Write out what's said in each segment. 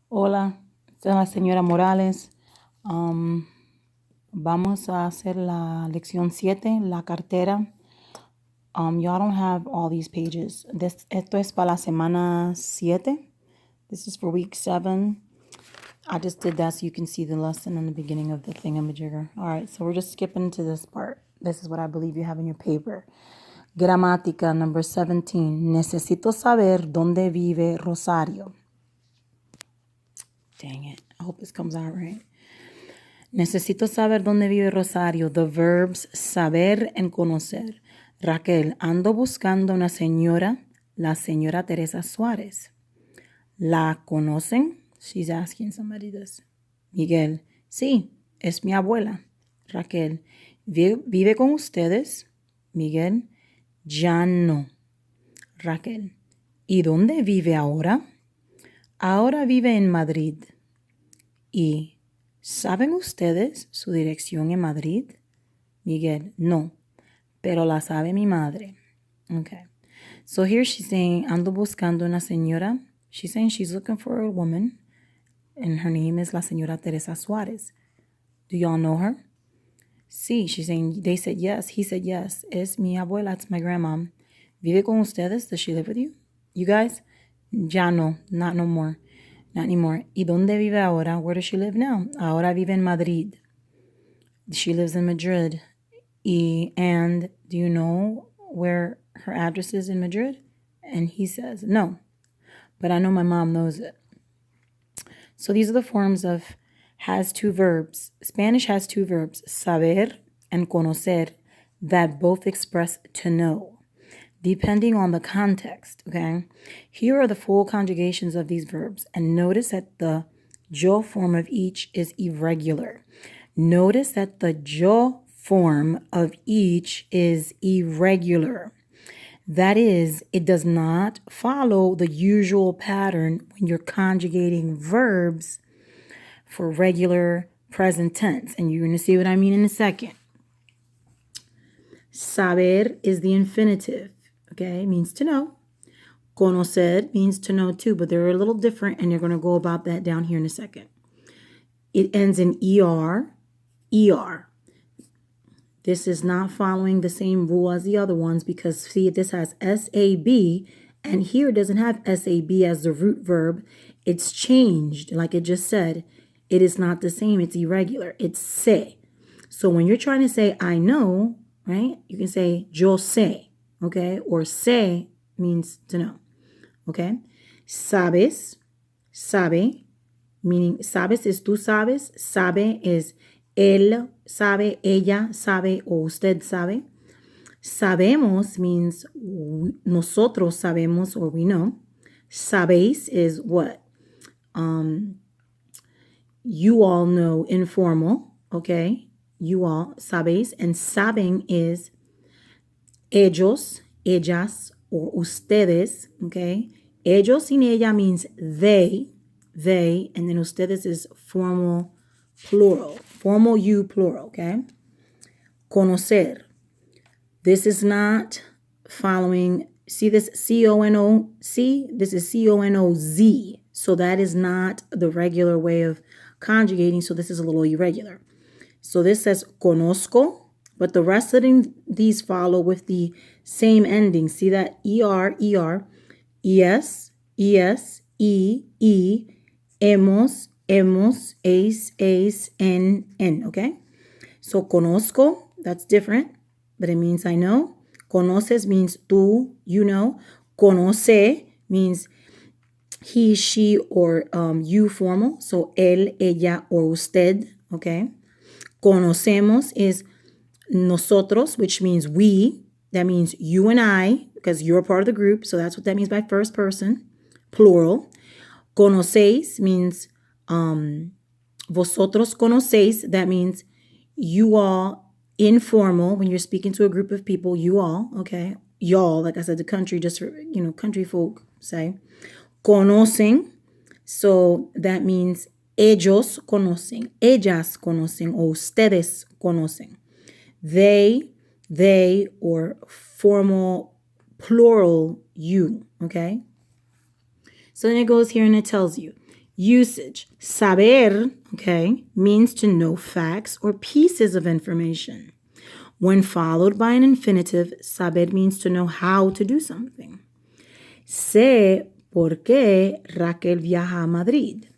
Hola, esta es la señora Morales. Vamos a hacer la lección 7, la cartera. Y'all don't have all these pages. Esto es para la semana 7. This is for week 7. I just did that so you can see the lesson in the beginning of the thingamajigger. All right, so we're just skipping to this part. This is what I believe you have in your paper. Gramática, number 17. Necesito saber dónde vive Rosario. Dang it. I hope this comes out right. Necesito saber dónde vive Rosario. The verbs saber and conocer. Raquel, ando buscando una señora, la señora Teresa Suárez. ¿La conocen? She's asking somebody this. Miguel, sí, es mi abuela. Raquel, ¿vive con ustedes? Miguel, ya no. Raquel, ¿y dónde vive ahora? Ahora vive en Madrid. ¿Y saben ustedes su dirección en Madrid? Miguel, no, pero la sabe mi madre. Okay. So here she's saying, ando buscando una señora. She's saying she's looking for a woman, and her name is la señora Teresa Suárez. Do y'all know her? Sí, she's saying, they said yes. He said yes. Es mi abuela, it's my grandma. ¿Vive con ustedes? Does she live with you? You guys? Ya no, not no more. Not anymore. ¿Y dónde vive ahora? Where does she live now? Ahora vive en Madrid. She lives in Madrid. And do you know where her address is in Madrid? And he says, no. But I know my mom knows it. So these are the forms of has two verbs. Spanish has two verbs, saber and conocer, that both express to know, depending on the context, okay? Here are the full conjugations of these verbs, and notice that the yo form of each is irregular. Notice that the yo form of each is irregular. That is, it does not follow the usual pattern when you're conjugating verbs for regular present tense. And you're going to see what I mean in a second. Saber is the infinitive, okay? It means to know. Conocer means to know too, but they're a little different, and you're going to go about that down here in a second. It ends in er, er. This is not following the same rule as the other ones because, see, this has S-A-B, and here it doesn't have S-A-B as the root verb. It's changed, like it just said. It is not the same. It's irregular. It's sé. So when you're trying to say I know, right, you can say yo sé, okay? Or sé means to know, okay? Sabes, sabe, meaning sabes is tú sabes. Sabe is él sabe, ella sabe, o usted sabe. Sabemos means nosotros sabemos, or we know. Sabéis is what? You all know informal, okay? You all sabéis. And saben is ellos, ellas, or ustedes, okay? Ellos sin ella means they, and then ustedes is formal plural. Formal you plural, okay? Conocer. This is not following, see this C-O-N-O-C? This is C-O-N-O-Z. So that is not the regular way of conjugating, so this is a little irregular. So this says conozco, but the rest of these follow with the same ending. See that? E-R, E-R, E-S, E-S, E, E, hemos, es, en, okay? So conozco, that's different, but it means I know. Conoces means tú, you know. Conoce means he, she, or you formal. So él, ella, or usted, okay? Conocemos is nosotros, which means we. That means you and I, because you're a part of the group. So that's what that means by first person, plural. Conocéis means vosotros conocéis. That means you all, informal, when you're speaking to a group of people, you all, okay? Y'all, like I said, the country, just for, country folk say. Conocen, so that means ellos conocen, ellas conocen, o ustedes conocen. They, or formal plural you, okay? So then it goes here and it tells you, Usage. Saber, okay, means to know facts or pieces of information. When followed by an infinitive, saber means to know how to do something. Sé por qué Raquel viaja a Madrid.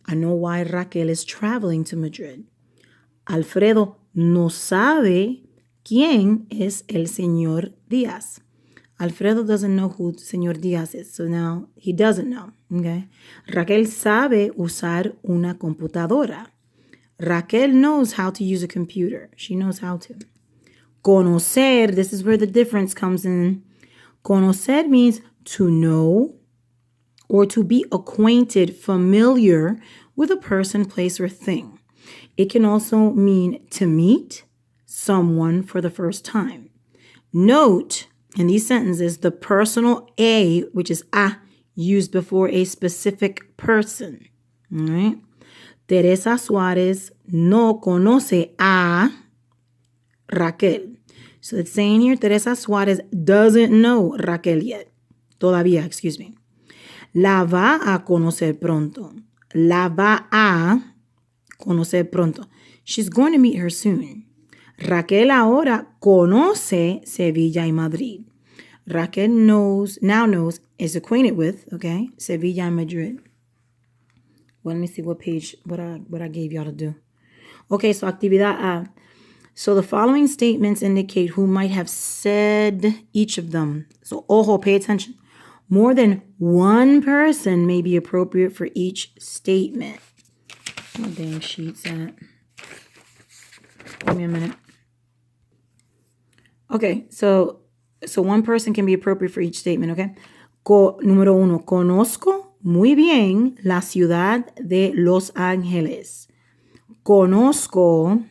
I know why Raquel is traveling to Madrid. Alfredo no sabe quién es el señor Díaz. Alfredo doesn't know who señor Díaz is, so now he doesn't know, okay? Raquel sabe usar una computadora. Raquel knows how to use a computer. She knows how to. Conocer, this is where the difference comes in. Conocer means to know or to be acquainted, familiar with a person, place, or thing. It can also mean to meet someone for the first time. Note in these sentences the personal a, which is a, used before a specific person. All right. Teresa Suárez no conoce a Raquel. So it's saying here Teresa Suárez doesn't know Raquel yet. Todavía, excuse me. La va a conocer pronto. La va a conocer pronto. She's going to meet her soon. Raquel ahora conoce Sevilla y Madrid. Raquel knows, is acquainted with, okay, Sevilla and Madrid. Well, let me see what page, what I gave y'all to do. Okay, so actividad A. So the following statements indicate who might have said each of them. So, ojo, pay attention. More than one person may be appropriate for each statement. My dang sheet's at. Give me a minute. Okay, so one person can be appropriate for each statement, okay? Número 1. Conozco muy bien la ciudad de Los Ángeles. Conozco,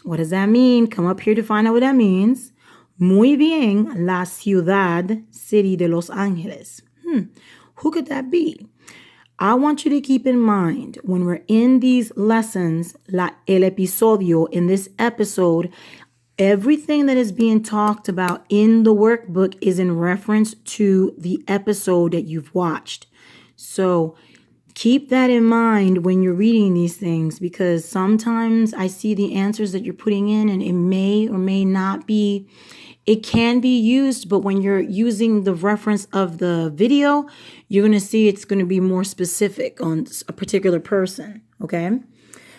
what does that mean? Come up here to find out what that means. Muy bien la ciudad, city de Los Ángeles. Who could that be? I want you to keep in mind when we're in these lessons, el episodio, in this episode, everything that is being talked about in the workbook is in reference to the episode that you've watched. So keep that in mind when you're reading these things, because sometimes I see the answers that you're putting in and it may or may not be. It can be used, but when you're using the reference of the video, you're going to see it's going to be more specific on a particular person, okay?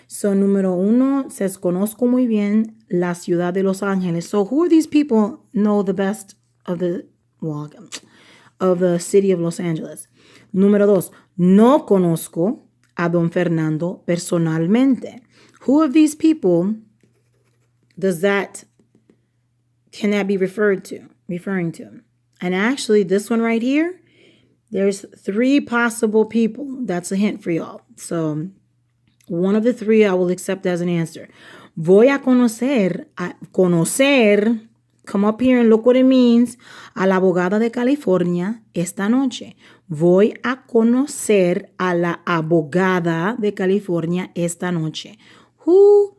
So, número 1 says, conozco muy bien la ciudad de Los Ángeles. So, who are these people know the best of the city of Los Angeles? Número 2, no conozco a don Fernando personalmente. Who of these people can that be referring to? And actually, this one right here, there's 3 possible people. That's a hint for y'all. So, one of the 3 I will accept as an answer. Voy a conocer, come up here and look what it means, a la abogada de California esta noche. Voy a conocer a la abogada de California esta noche. Who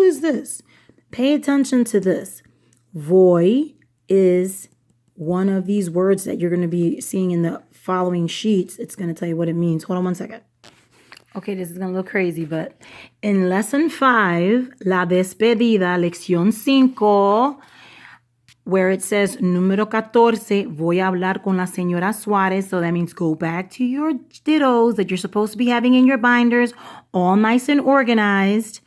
is this? Pay attention to this. Voy is one of these words that you're going to be seeing in the following sheets. It's going to tell you what it means. Hold on one second. Okay, this is going to look crazy, but in lesson 5, la despedida, lección 5, where it says número 14, voy a hablar con la señora Suárez. So that means go back to your dittos that you're supposed to be having in your binders, all nice and organized.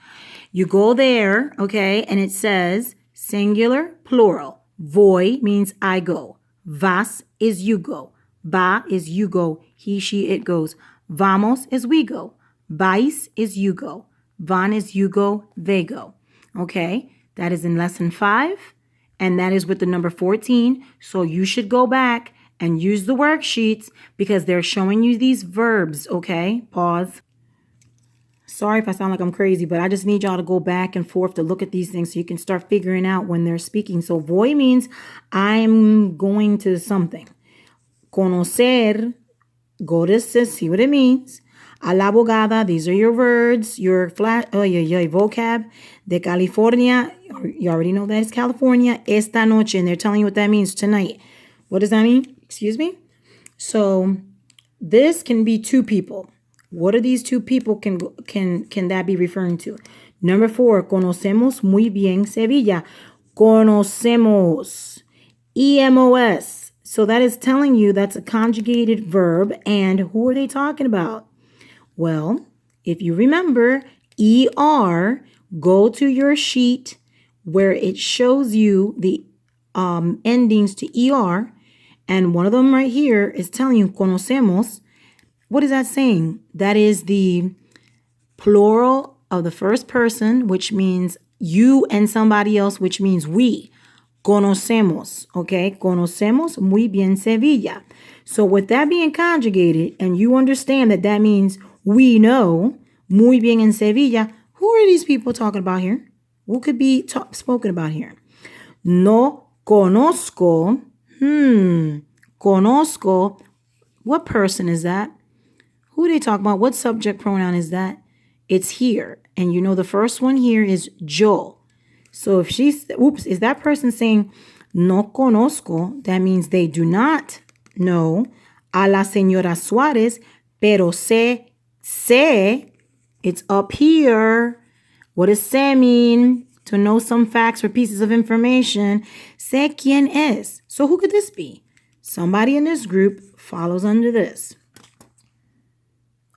You go there, okay, and it says singular, plural. Voy means I go. Vas is you go. Va is you go. He, she, it goes. Vamos is we go. Vais is you go. Van is you go. They go. Okay, that is in lesson 5. And that is with the number 14. So you should go back and use the worksheets because they're showing you these verbs, okay? Pause. Sorry if I sound like I'm crazy, but I just need y'all to go back and forth to look at these things so you can start figuring out when they're speaking. So voy means I'm going to something. Conocer, go to see what it means. A la abogada, these are your words, your vocab. De California, you already know that it's California. Esta noche, and they're telling you what that means tonight. What does that mean? Excuse me? So this can be 2 people. What are these two people can that be referring to? Number 4, conocemos muy bien Sevilla. Conocemos. EMOS. So that is telling you that's a conjugated verb. And who are they talking about? Well, if you remember, ER, go to your sheet where it shows you the endings to ER. And one of them right here is telling you conocemos. What is that saying? That is the plural of the first person, which means you and somebody else, which means we. Conocemos, okay? Conocemos muy bien Sevilla. So with that being conjugated, and you understand that that means we know muy bien en Sevilla, who are these people talking about here? Who could be spoken about here? No conozco. Conozco. What person is that? Who are they talking about? What subject pronoun is that? It's here. And you know the first one here is yo. So if she's, is that person saying no conozco, that means they do not know a la señora Suárez, pero sé, it's up here. What does sé mean? To know some facts or pieces of information. Sé quién es. So who could this be? Somebody in this group follows under this.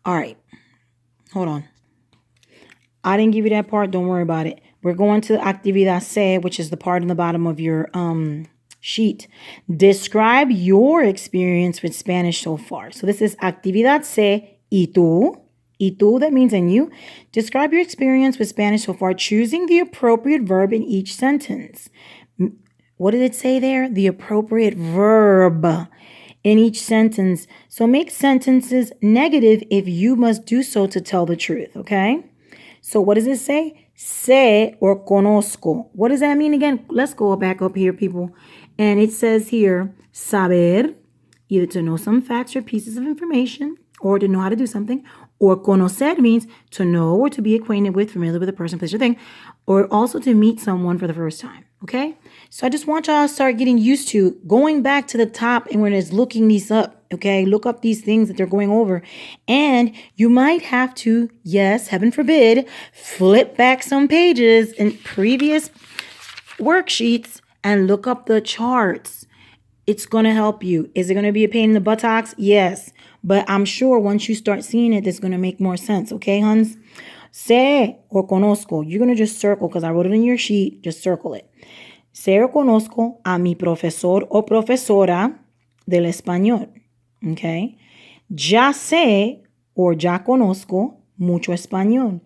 All right. Hold on. I didn't give you that part. Don't worry about it. We're going to actividad C, which is the part in the bottom of your sheet. Describe your experience with Spanish so far. So this is actividad C, y tú. Y tú, that means and you. Describe your experience with Spanish so far, choosing the appropriate verb in each sentence. What did it say there? The appropriate verb in each sentence. So make sentences negative if you must do so to tell the truth, okay? So what does it say? Sé or conozco. What does that mean again? Let's go back up here, people. And it says here, saber, either to know some facts or pieces of information, or to know how to do something. Or conocer means to know or to be acquainted with, familiar with a person, place, or thing. Or also to meet someone for the first time, okay? So I just want y'all to start getting used to going back to the top and when it's looking these up, okay? Look up these things that they're going over. And you might have to, yes, heaven forbid, flip back some pages in previous worksheets and look up the charts. It's going to help you. Is it going to be a pain in the buttocks? Yes. But I'm sure once you start seeing it, it's going to make more sense. Okay, Huns? Sé or conozco. You're going to just circle because I wrote it in your sheet. Just circle it. Sé o conozco a mi profesor o profesora del español. Okay? Ya sé or ya conozco mucho español.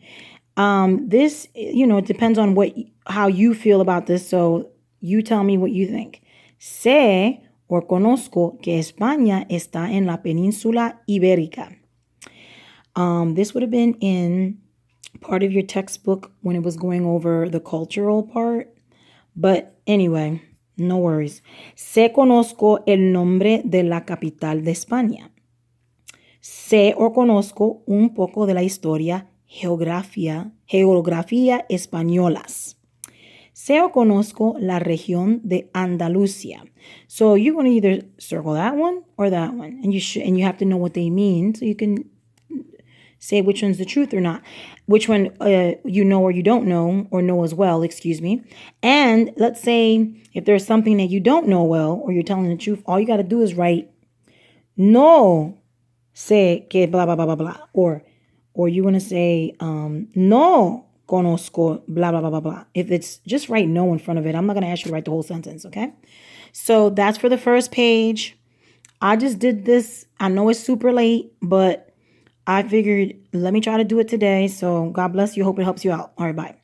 This, it depends on how you feel about this. So you tell me what you think. Sé or conozco que España está en la península ibérica. This would have been in part of your textbook when it was going over the cultural part. But anyway, no worries. Sé conozco el nombre de la capital de España. Sé o conozco un poco de la historia, geografía españolas. Sé o conozco la región de Andalucía. So you're going to either circle that one or that one. And you have to know what they mean so you can say which one's the truth or not. Which one you know or you don't know, or know as well, excuse me. And let's say if there's something that you don't know well or you're telling the truth, all you got to do is write no sé que blah, blah, blah, blah, blah. Or you're going to say no conozco, blah, blah, blah, blah, blah. If it's just write no in front of it, I'm not going to ask you to write the whole sentence, okay? So that's for the first page. I just did this. I know it's super late, but I figured let me try to do it today. So God bless you. Hope it helps you out. All right, bye.